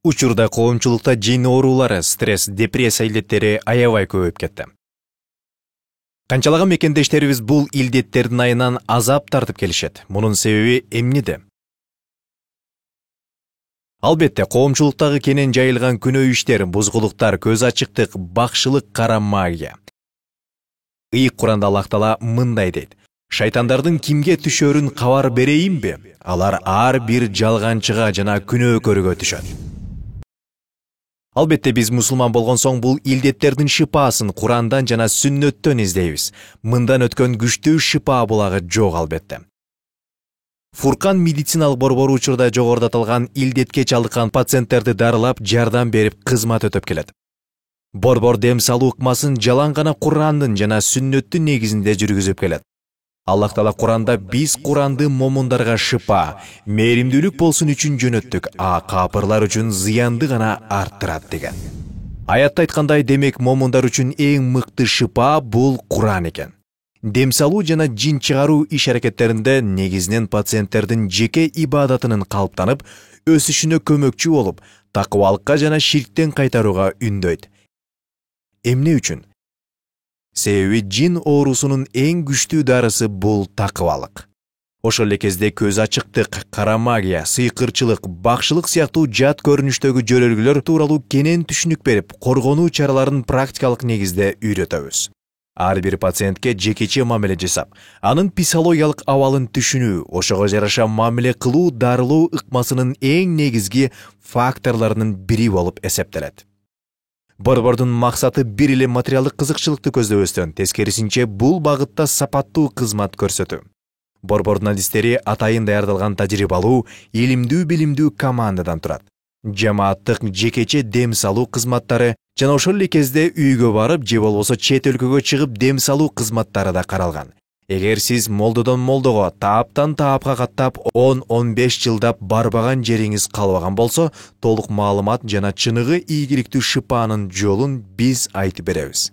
Учурда коомчулукта жин оорулары, стресс, депрессия илдеттери аябай көбөйүп кетти. Канчалаган мекендештерибиз бул илдеттердин айынан азап тартып келишет. Мунун себеби эмнеде? Албетте, коомчулуктагы кенен жайылган күнөө иштер, бузгулуктар, көз ачыктык, бакшылык, кара магия. Ыйык Куранда Аллах Таала мындай дейт: шайтандардын кимге түшөрүн кабар берейинби? Алар ар бир жалганчыга жана күнөөкөргө түшөт. Албетте, биз мусулман болгон соң бул илдеттердин шипасын Курандан жана сүннөттөн издейбиз. Мындан өткөн күчтүү шипа булагы жок албетте. Фуркан медициналык борбору учурда жогоруда аталган илдетке чалдыккан пациенттерди дарылап, жардам берип, кызмат өтөп келет. Борбор дем салуу ыкмасын жалаң гана Курандын жана сүннөттүн негизинде жүргүзүп келет. Аллах Таала Куранда биз Куранды момундарга шипа, мээримдүүлүк болсун үчүн жөнөттүк, а капырлар үчүн зыянды гана арттырат деген. Аятта айткандай, демек момундар үчүн эң мыкты шипа бул Куран экен. Дем салуу жана жин чыгаруу иш-аракеттеринде негизинен пациенттердин жеке ибадатынын калыптанып, өсүшүнө көмөкчү болуп, такыбалыкка жана ширктен кайтарууга үндөйт. Эмне үчүн? Себеби жин оорусунун эң күчтүү дарысы бул такыбалык. Ошол эле кезде көз ачыктык, кара магия, сыйкырчылык, бакшылык сыяктуу жат көрүнүштөгү жөрөлгүлөр тууралуу кенен түшүнүк берип, коргонуу чараларын практикалык негизде үйрөтөбүз. Ар бир пациентке жекече мамиле жасап, анын психологиялык абалын түшүнүү, ошого жараша мамиле кылуу дарылоо ыкмасынын эң негизги факторлорунун бири болуп эсептелет. Борбордун максаты бир эле материалдык кызыкчылыкты көздөбөстөн, тескерисинче бул багытта сапаттуу кызмат көрсөтүү. Борбордун адистери атайын даярдалган тажрыйбалуу, илимдүү билимдүү командадан турат. Жамааттык жекече дем салуу кызматтары жана ошол эле кезде үйгө барып же болбосо чет өлкөгө чыгып дем салуу кызматтары да каралган. Эгер сиз молдодон молдого, тааптан таапка каттап 10-15 жылдап барбаган жериңиз калбаган болсо, толук маалымат жана чыныгы ийгиликтүү шипанын жолун биз айтып беребиз.